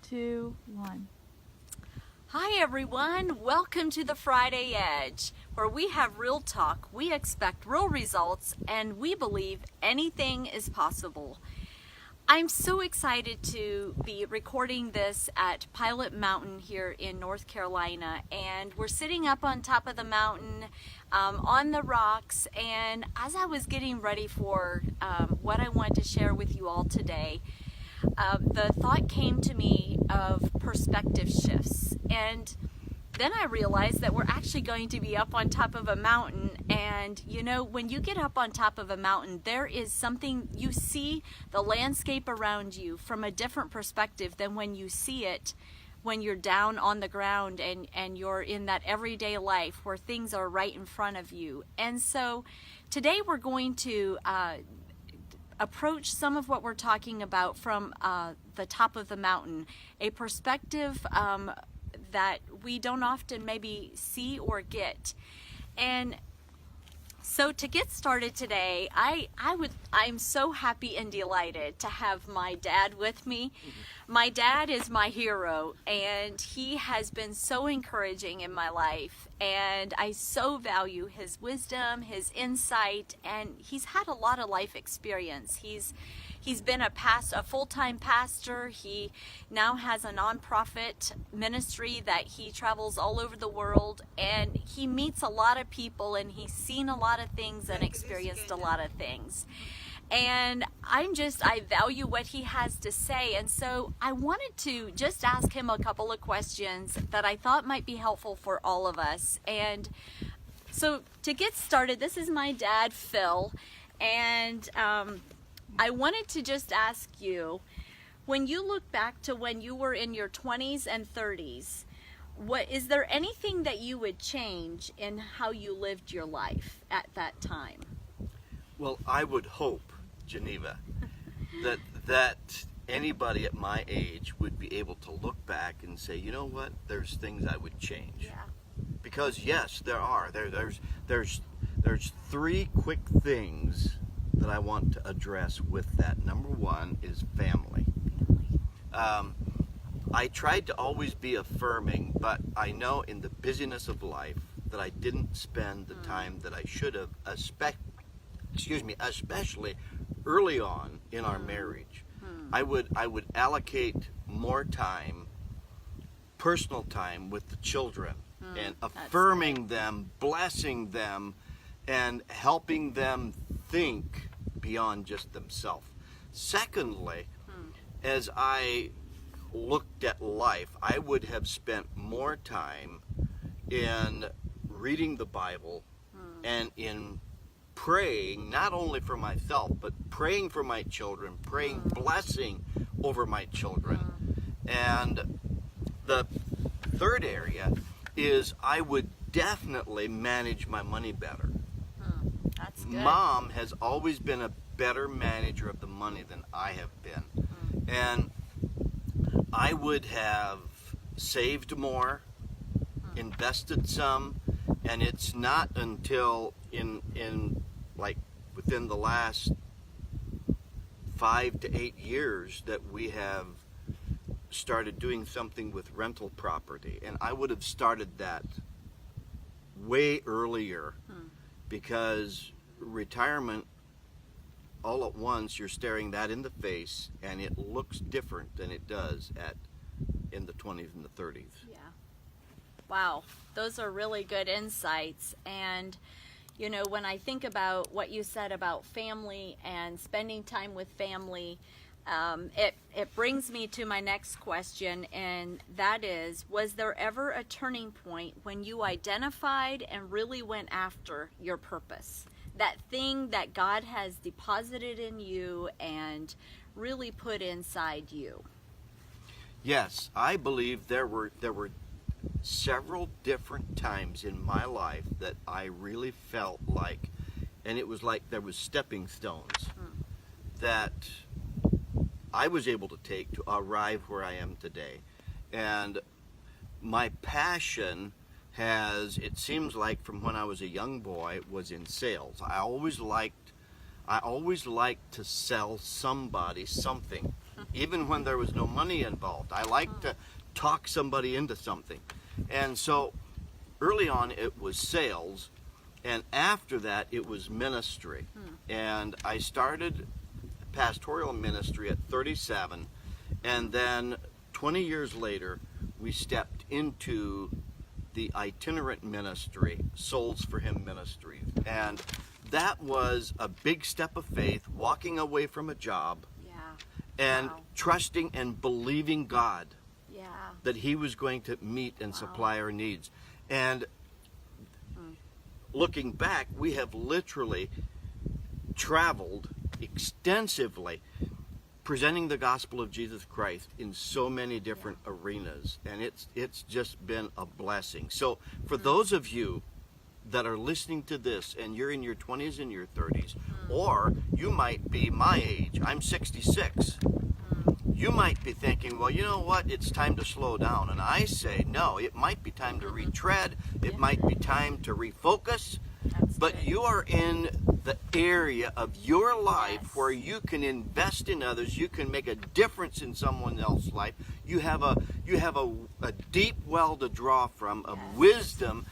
2, 1. Hi everyone, welcome to the Friday Edge, where we have real talk, we expect real results, and we believe anything is possible. I'm so excited to be recording this at Pilot Mountain here in North Carolina, and we're sitting up on top of the mountain on the rocks, and as I was getting ready for what I wanted to share with you all today, the thought came to me of perspective shifts, and then I realized that we're actually going to be up on top of a mountain. And you know, when you get up on top of a mountain, there is something, you see the landscape around you from a different perspective than when you see it when you're down on the ground and you're in that everyday life where things are right in front of you. And so today we're going to approach some of what we're talking about from the top of the mountain, a perspective that we don't often maybe see or get. And so to get started today, I'm so happy and delighted to have my dad with me. My dad is my hero, and he has been so encouraging in my life, and I so value his wisdom, his insight, and he's had a lot of life experience. He's been a full-time pastor. He now has a nonprofit ministry that he travels all over the world, and he meets a lot of people, and he's seen a lot of things and experienced a lot of things. And I value what he has to say, and so I wanted to just ask him a couple of questions that I thought might be helpful for all of us. And so to get started, this is my dad, Phil, and I wanted to just ask you, when you look back to when you were in your 20s and 30s, is there anything that you would change in how you lived your life at that time? Well, I would hope, Geneva, that anybody at my age would be able to look back and say, you know what, there's things I would change. Yeah. Because yes, there are. There's three quick things that I want to address with that. Number one is family. I tried to always be affirming, but I know in the busyness of life that I didn't spend the time that I should have, especially early on in our marriage. I would allocate more time, personal time with the children, and affirming them, blessing them, and helping them think beyond just themselves. Secondly, as I looked at life, I would have spent more time in reading the Bible and in praying, not only for myself, but praying for my children, praying blessing over my children. And the third area is I would definitely manage my money better. That's good. Mom has always been a better manager of the money than I have been. And I would have saved more, invested some, and it's not until within the last 5 to 8 years that we have started doing something with rental property. And I would have started that way earlier, because retirement, all at once, you're staring that in the face, and it looks different than it does in the 20s and the 30s. Yeah. Wow, those are really good insights. And you know, when I think about what you said about family and spending time with family, it brings me to my next question, and that is, was there ever a turning point when you identified and really went after your purpose? That thing that God has deposited in you and really put inside you? Yes, I believe there were several different times in my life that I really felt like, and it was like there was stepping stones that I was able to take to arrive where I am today. And my passion has, it seems like from when I was a young boy, was in sales. I always liked to sell somebody something. even when there was no money involved. I like to talk somebody into something. And so early on it was sales, and after that it was ministry. And I started pastoral ministry at 37, and then 20 years later we stepped into the itinerant ministry, Souls for Him ministry. And that was a big step of faith, walking away from a job and trusting and believing God that He was going to meet and supply our needs. And looking back, we have literally traveled extensively presenting the gospel of Jesus Christ in so many different arenas, and it's just been a blessing. So for those of you that are listening to this and you're in your 20s and your 30s, or you might be my age, I'm 66, you might be thinking, well, you know what, it's time to slow down. And I say, no, it might be time to retread, it might be time to refocus, but you are in the area of your life where you can invest in others, you can make a difference in someone else's life. You have a deep well to draw from of wisdom.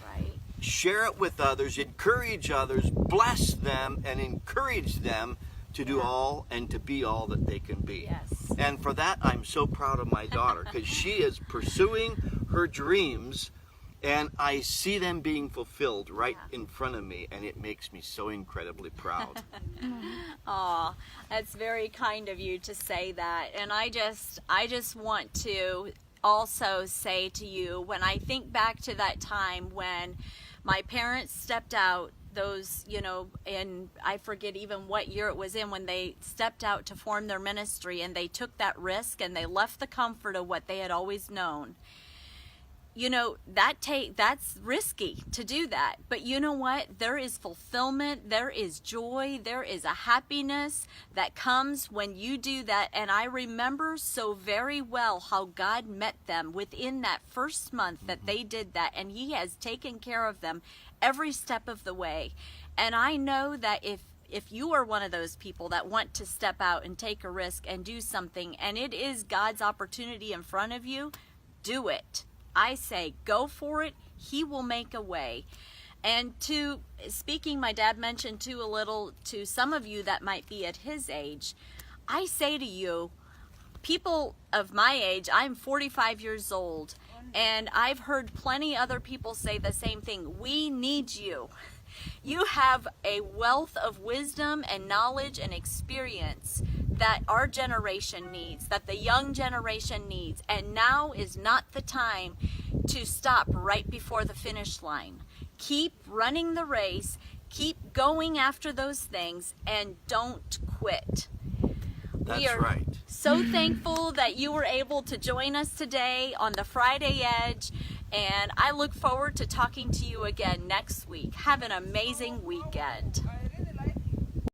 Share it with others, encourage others, bless them, and encourage them to do all and to be all that they can be. And for that, I'm so proud of my daughter, because she is pursuing her dreams, and I see them being fulfilled right in front of me, and it makes me so incredibly proud. Aw, that's very kind of you to say that. And I just want to also say to you, when I think back to that time when my parents stepped out, those, and I forget even what year it was in, when they stepped out to form their ministry, and they took that risk and they left the comfort of what they had always known. That's risky to do that. But you know what? There is fulfillment, there is joy, there is a happiness that comes when you do that. And I remember so very well how God met them within that first month that they did that. And He has taken care of them every step of the way. And I know that if you are one of those people that want to step out and take a risk and do something, and it is God's opportunity in front of you, do it. I say go for it. He will make a way. And speaking, my dad mentioned too a little to some of you that might be at his age, I say to you, people of my age, I'm 45 years old, and I've heard plenty other people say the same thing. We need you. You have a wealth of wisdom and knowledge and experience that our generation needs, that the young generation needs. And now is not the time to stop right before the finish line. Keep running the race, keep going after those things, and don't quit. That's right. So thankful that you were able to join us today on the Friday Edge, and I look forward to talking to you again next week. Have an amazing weekend.